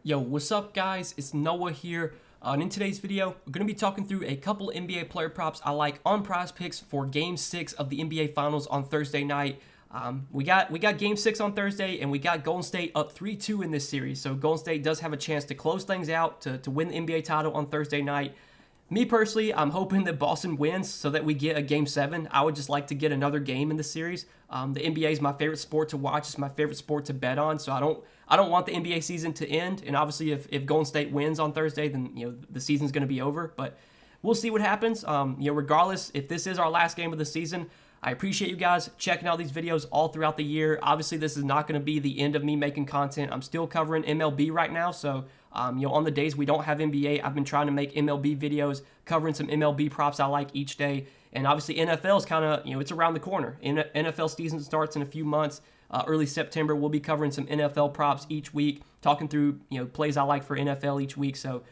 Yo, what's up guys? It's Noah here. And in today's video, we're going to be talking through a couple NBA player props I like on Prizepicks for Game 6 of the NBA Finals on Thursday night. We got Game 6 on Thursday, and we got Golden State up 3-2 in this series. So Golden State does have a chance to close things out to win the NBA title on Thursday night. Me personally, I'm hoping that Boston wins so that we get a Game 7. I would just like to get another game in the series. The NBA is my favorite sport to watch. It's my favorite sport to bet on. So I don't want the NBA season to end. And obviously, if Golden State wins on Thursday, then the season's going to be over. But we'll see what happens. Regardless, if this is our last game of the season, I appreciate you guys checking out these videos all throughout the year. Obviously, this is not going to be the end of me making content. I'm still covering MLB right now, so on the days we don't have NBA, I've been trying to make MLB videos, covering some MLB props I like each day. And obviously, NFL is kind of, it's around the corner. NFL season starts in a few months. Early September, we'll be covering some NFL props each week, talking through, plays I like for NFL each week. So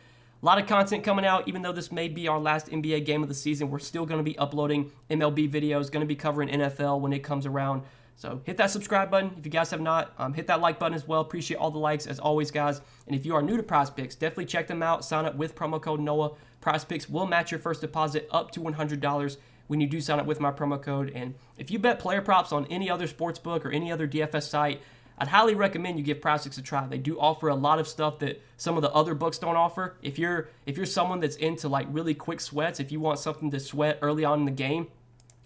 a lot of content coming out. Even though this may be our last NBA game of the season, we're still going to be uploading MLB videos, going to be covering NFL when it comes around. So hit that subscribe button if you guys have not. Hit that like button as well. Appreciate all the likes as always, guys. And if you are new to Prizepicks, definitely check them out. Sign up with promo code NOAH. Prizepicks will match your first deposit up to $100 when you do sign up with my promo code. And if you bet player props on any other sports book or any other DFS site, I'd highly recommend you give Prizepicks a try. They do offer a lot of stuff that some of the other books don't offer. If you're someone that's into like really quick sweats, if you want something to sweat early on in the game,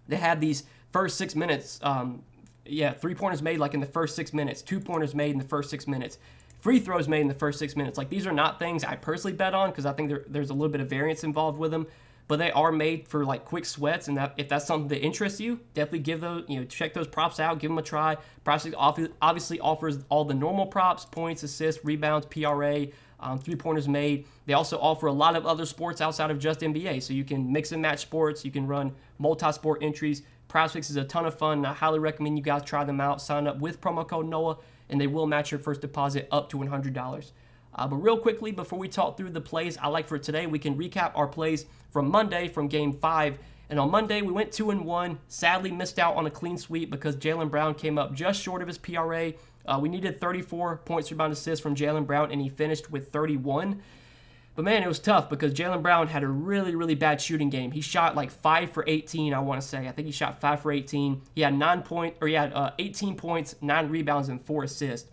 they have these first 6 minutes. 3-pointers made like in the first 6 minutes, 2-pointers made in the first 6 minutes, free throws made in the first 6 minutes. Like, these are not things I personally bet on because I think there's a little bit of variance involved with them, but they are made for like quick sweats. And if that's something that interests you, definitely give those, check those props out, give them a try. Prizepicks obviously offers all the normal props: points, assists, rebounds, PRA, 3-pointers made. They also offer a lot of other sports outside of just NBA, so you can mix and match sports. You can run multi-sport entries. Prizepicks is a ton of fun, and I highly recommend you guys try them out. Sign up with promo code NOAH, and they will match your first deposit up to $100. But real quickly, before we talk through the plays I like for today, we can recap our plays from Monday from Game 5. And on Monday, we went 2-1. Sadly, missed out on a clean sweep because Jaylen Brown came up just short of his PRA. We needed 34 points, rebound, assists from Jaylen Brown, and he finished with 31. But man, it was tough because Jaylen Brown had a really, really bad shooting game. He shot like 5 for 18, I want to say. I think he shot 5 for 18. He had 18 points, 9 rebounds, and 4 assists.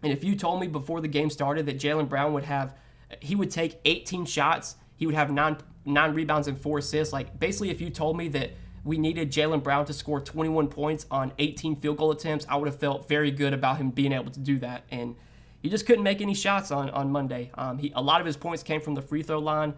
And if you told me before the game started that Jaylen Brown would take 18 shots, he would have 9 rebounds and 4 assists. Like, basically, if you told me that we needed Jaylen Brown to score 21 points on 18 field goal attempts, I would have felt very good about him being able to do that. And he just couldn't make any shots on Monday. A lot of his points came from the free throw line.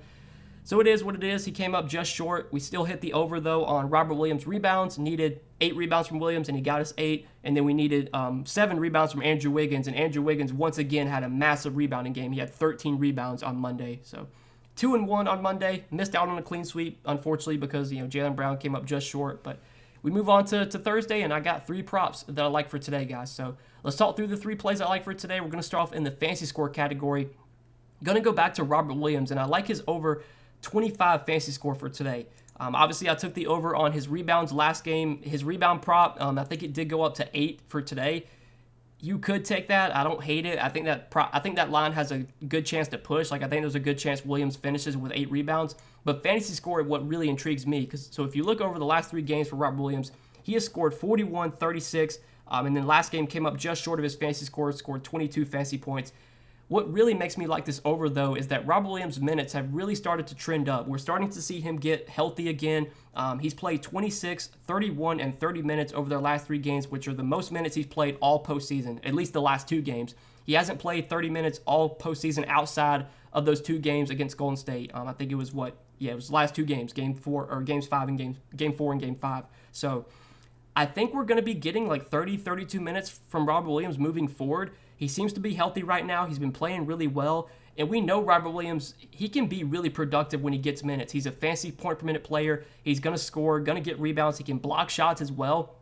So it is what it is. He came up just short. We still hit the over, though, on Robert Williams' rebounds. Needed 8 rebounds from Williams, and he got us 8. And then we needed 7 rebounds from Andrew Wiggins. And Andrew Wiggins, once again, had a massive rebounding game. He had 13 rebounds on Monday. So 2-1 on Monday. Missed out on a clean sweep, unfortunately, because Jaylen Brown came up just short. But we move on to Thursday, and I got 3 props that I like for today, guys. So let's talk through the 3 plays I like for today. We're going to start off in the fantasy score category. Going to go back to Robert Williams, and I like his over 25 fantasy score for today. Obviously, I took the over on his rebounds last game. His rebound prop, I think it did go up to 8 for today. You could take that. I don't hate it. I think that line has a good chance to push. Like, I think there's a good chance Williams finishes with 8 rebounds. But fantasy score, what really intrigues me, so if you look over the last 3 games for Robert Williams, he has scored 41, 36, and then last game came up just short of his fantasy score, scored 22 fantasy points. What really makes me like this over, though, is that Robert Williams' minutes have really started to trend up. We're starting to see him get healthy again. He's played 26, 31, and 30 minutes over their last 3 games, which are the most minutes he's played all postseason, at least the last 2 games. He hasn't played 30 minutes all postseason outside of those 2 games against Golden State. I think it was it was the last 2 games, Game 4 and Game 4 and Game 5. So I think we're going to be getting like 30, 32 minutes from Robert Williams moving forward. He seems to be healthy right now. He's been playing really well. And we know Robert Williams, he can be really productive when he gets minutes. He's a fantasy point per minute player. He's going to score, going to get rebounds. He can block shots as well.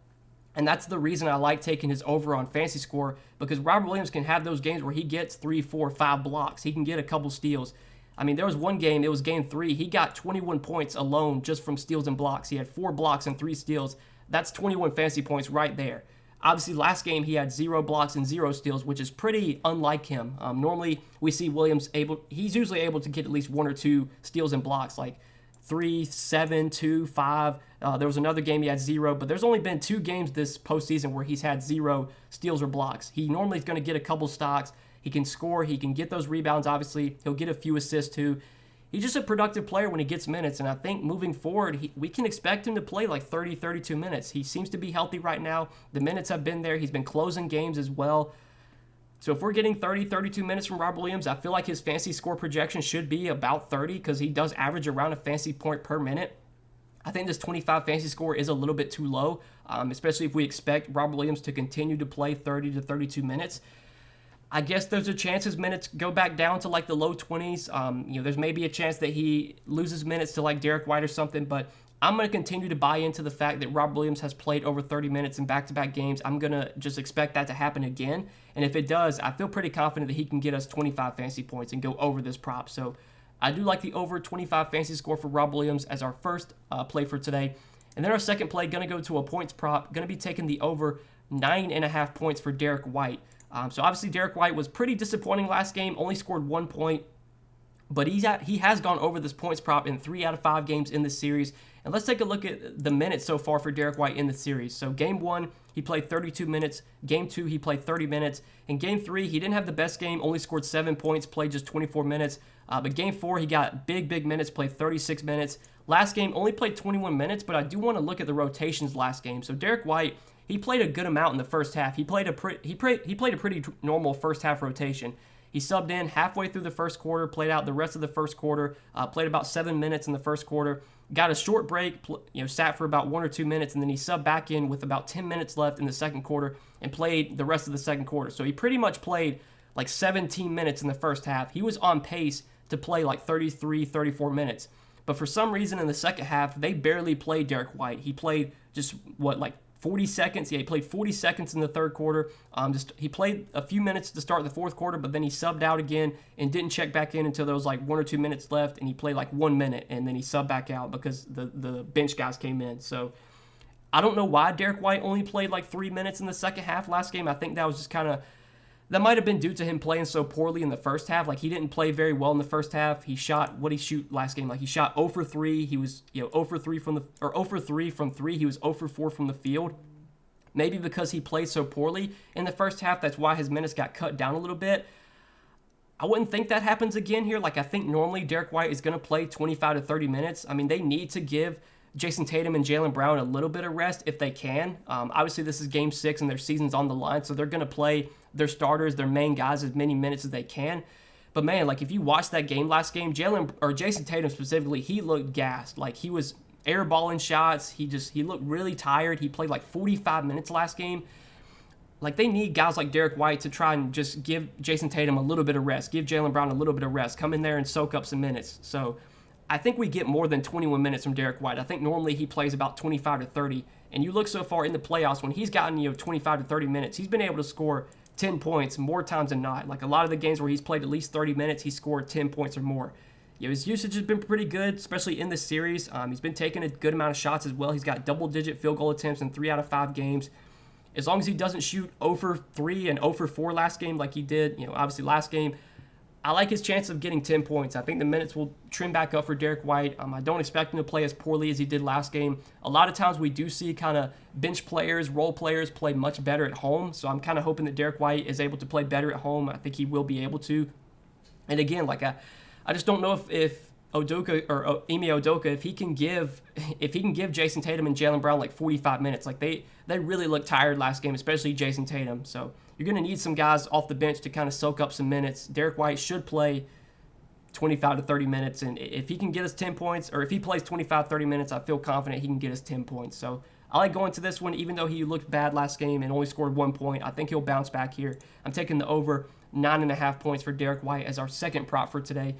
And that's the reason I like taking his over on fantasy score, because Robert Williams can have those games where he gets 3, 4, 5 blocks. He can get a couple steals. I mean, there was one game, it was Game 3. He got 21 points alone just from steals and blocks. He had 4 blocks and 3 steals. That's 21 fantasy points right there. Obviously, last game he had 0 blocks and 0 steals, which is pretty unlike him. Normally, we see Williams he's usually able to get at least 1 or 2 steals and blocks, like 3, 7, 2, 5. There was another game he had 0, but there's only been 2 games this postseason where he's had 0 steals or blocks. He normally is going to get a couple stocks. He can score. He can get those rebounds, obviously. He'll get a few assists, too. He's just a productive player when he gets minutes, and I think moving forward, we can expect him to play like 30, 32 minutes. He seems to be healthy right now. The minutes have been there. He's been closing games as well. So if we're getting 30, 32 minutes from Rob Williams, I feel like his fantasy score projection should be about 30 because he does average around a fantasy point per minute. I think this 25 fantasy score is a little bit too low, especially if we expect Rob Williams to continue to play 30 to 32 minutes. I guess there's a chance his minutes go back down to like the low 20s. There's maybe a chance that he loses minutes to like Derek White or something, but I'm going to continue to buy into the fact that Rob Williams has played over 30 minutes in back-to-back games. I'm going to just expect that to happen again, and if it does, I feel pretty confident that he can get us 25 fantasy points and go over this prop. So I do like the over 25 fantasy score for Rob Williams as our first play for today. And then our second play, going to go to a points prop, going to be taking the over 9.5 points for Derek White. So obviously Derek White was pretty disappointing last game, only scored 1 point, but he has gone over this points prop in 3 out of 5 games in this series. And let's take a look at the minutes so far for Derek White in the series. So game 1, he played 32 minutes. Game 2, he played 30 minutes. In game 3, he didn't have the best game, only scored 7 points, played just 24 minutes. But game 4, he got big minutes, played 36 minutes. Last game, only played 21 minutes, but I do want to look at the rotations last game. So Derek White, he played a good amount in the first half. He played a pretty normal first half rotation. He subbed in halfway through the first quarter, played out the rest of the first quarter, played about 7 minutes in the first quarter, got a short break, sat for about 1 or 2 minutes, and then he subbed back in with about 10 minutes left in the second quarter and played the rest of the second quarter. So he pretty much played like 17 minutes in the first half. He was on pace to play like 33, 34 minutes. But for some reason in the second half, they barely played Derek White. He played just, 40 seconds. Yeah, he played 40 seconds in the third quarter. He played a few minutes to start the fourth quarter, but then he subbed out again and didn't check back in until there was like 1 or 2 minutes left, and he played like 1 minute, and then he subbed back out because the bench guys came in. So I don't know why Derek White only played like 3 minutes in the second half last game. I think that was just that might have been due to him playing so poorly in the first half. Like, he didn't play very well in the first half. He shot, what did he shoot last game? Like, he shot 0 for 3. He was, 0 for 3 from 3. He was 0 for 4 from the field. Maybe because he played so poorly in the first half, that's why his minutes got cut down a little bit. I wouldn't think that happens again here. Like, I think normally Derek White is going to play 25 to 30 minutes. I mean, they need to give Jason Tatum and Jaylen Brown a little bit of rest if they can. Obviously, this is Game 6 and their season's on the line, so they're going to play their starters, their main guys, as many minutes as they can. But, man, like, if you watch that game last game, Jason Tatum specifically, he looked gassed. Like, he was airballing shots. He looked really tired. He played like 45 minutes last game. Like, they need guys like Derek White to try and just give Jason Tatum a little bit of rest, give Jaylen Brown a little bit of rest, come in there and soak up some minutes. So I think we get more than 21 minutes from Derek White. I think normally he plays about 25 to 30. And you look so far in the playoffs, when he's gotten 25 to 30 minutes, he's been able to score 10 points more times than not. Like, a lot of the games where he's played at least 30 minutes, he scored 10 points or more. His usage has been pretty good, especially in this series. He's been taking a good amount of shots as well. He's got double-digit field goal attempts in 3 out of 5 games. As long as he doesn't shoot 0 for 3 and 0 for 4 last game like he did, obviously last game, I like his chance of getting 10 points. I think the minutes will trim back up for Derek White. I don't expect him to play as poorly as he did last game. A lot of times we do see kind of bench players, role players play much better at home. So I'm kind of hoping that Derek White is able to play better at home. I think he will be able to. And again, I just don't know if Udoka or Ime Udoka, if he can give Jason Tatum and Jaylen Brown like 45 minutes. Like, they really looked tired last game, especially Jason Tatum. So you're going to need some guys off the bench to kind of soak up some minutes. Derek White should play 25 to 30 minutes, and if he can get us 10 points, or if he plays 25, 30 minutes, I feel confident he can get us 10 points. So I like going to this one, even though he looked bad last game and only scored 1 point. I think he'll bounce back here. I'm taking the over 9.5 points for Derek White as our second prop for today.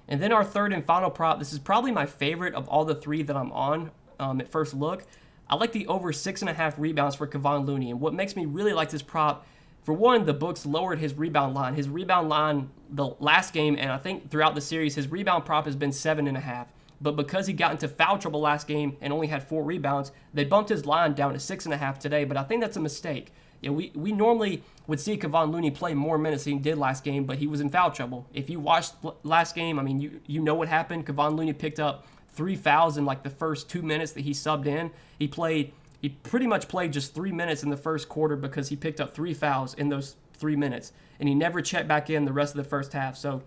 And then our third and final prop, this is probably my favorite of all the 3 that I'm on at first look. I like the over 6.5 rebounds for Kevon Looney. And what makes me really like this prop, for one, the books lowered his rebound line. His rebound line the last game, and I think throughout the series, his rebound prop has been 7.5. But because he got into foul trouble last game and only had 4 rebounds, they bumped his line down to 6.5 today. But I think that's a mistake. You know, we normally would see Kevon Looney play more minutes than he did last game, but he was in foul trouble. If you watched last game, I mean, you know what happened. Kevon Looney picked up 3 fouls in like the first 2 minutes that he subbed in. He pretty much played just 3 minutes in the first quarter because he picked up 3 fouls in those 3 minutes, and he never checked back in the rest of the first half. So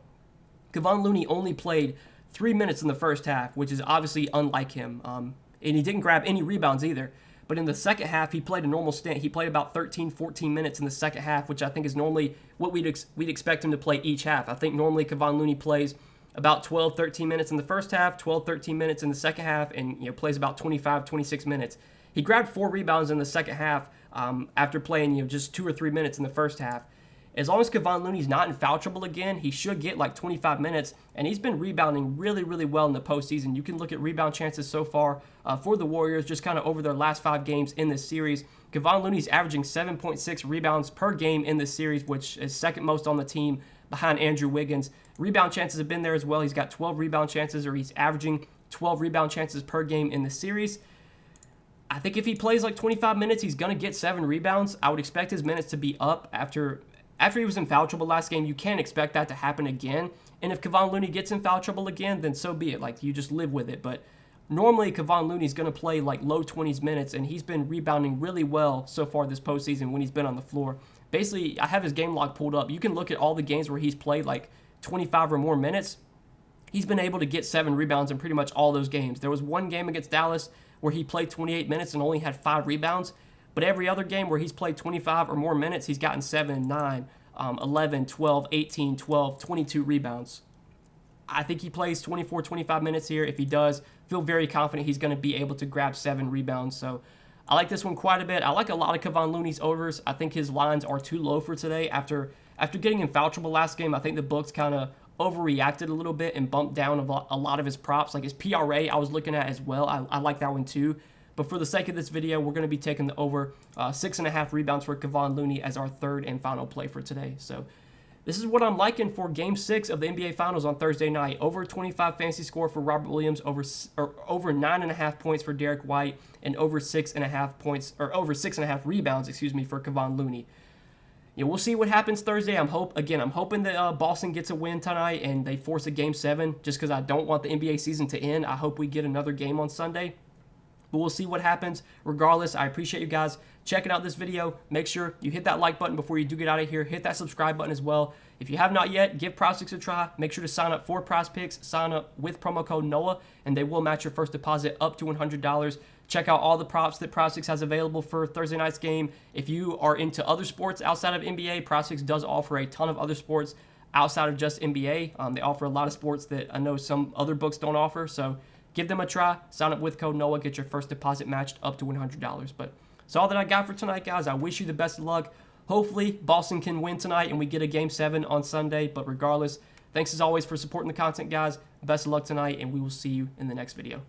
Kevon Looney only played 3 minutes in the first half, which is obviously unlike him. And he didn't grab any rebounds either. But in the second half, he played a normal stint. He played about 13, 14 minutes in the second half, which I think is normally what we'd expect him to play each half. I think normally Kevon Looney plays about 12, 13 minutes in the first half, 12, 13 minutes in the second half, and plays about 25, 26 minutes. He grabbed 4 rebounds in the second half after playing just 2 or 3 minutes in the first half. As long as Kevon Looney's not in foul trouble again, he should get like 25 minutes, and he's been rebounding really, really well in the postseason. You can look at rebound chances so far for the Warriors, just kind of over their last 5 games in this series. Kevon Looney's averaging 7.6 rebounds per game in this series, which is second most on the team behind Andrew Wiggins. Rebound chances have been there as well. He's got 12 rebound chances, or he's averaging 12 rebound chances per game in the series. I think if he plays like 25 minutes, he's going to get 7 rebounds. I would expect his minutes to be up after he was in foul trouble last game. You can't expect that to happen again. And if Kevon Looney gets in foul trouble again, then so be it. Like, you just live with it. But normally Kevon Looney's going to play like low 20s minutes, and he's been rebounding really well so far this postseason when he's been on the floor. Basically, I have his game log pulled up. You can look at all the games where he's played like 25 or more minutes. He's been able to get 7 rebounds in pretty much all those games. There was one game against Dallas where he played 28 minutes and only had 5 rebounds. But every other game where he's played 25 or more minutes, he's gotten 7, 9, 11, 12, 18, 12, 22 rebounds. I think he plays 24, 25 minutes here. If he does, feel very confident he's going to be able to grab 7 rebounds. So I like this one quite a bit. I like a lot of Kevon Looney's overs. I think his lines are too low for today. After getting in foul trouble last game, I think the books kind of overreacted a little bit and bumped down a lot of his props. Like his PRA I was looking at as well. I like that one too. But for the sake of this video, we're going to be taking the over 6.5 rebounds for Kevon Looney as our third and final play for today. So this is what I'm liking for Game 6 of the NBA Finals on Thursday night. Over 25 fantasy score for Robert Williams, over 9.5 points for Derek White, and over 6.5 points, or over 6.5 rebounds, for Kevon Looney. We'll see what happens Thursday. I'm hoping that Boston gets a win tonight and they force a Game 7, just because I don't want the NBA season to end. I hope we get another game on Sunday. But we'll see what happens. Regardless, I appreciate you guys checking out this video. Make sure you hit that like button before you do get out of here. Hit that subscribe button as well. If you have not yet, give Prizepicks a try. Make sure to sign up for Prizepicks. Sign up with promo code NOAH, and they will match your first deposit up to $100. Check out all the props that Prizepicks has available for Thursday night's game. If you are into other sports outside of NBA, Prizepicks does offer a ton of other sports outside of just NBA. They offer a lot of sports that I know some other books don't offer. So give them a try. Sign up with code NOAH. Get your first deposit matched up to $100. But that's all that I got for tonight, guys. I wish you the best of luck. Hopefully, Boston can win tonight and we get a Game 7 on Sunday. But regardless, thanks as always for supporting the content, guys. Best of luck tonight, and we will see you in the next video.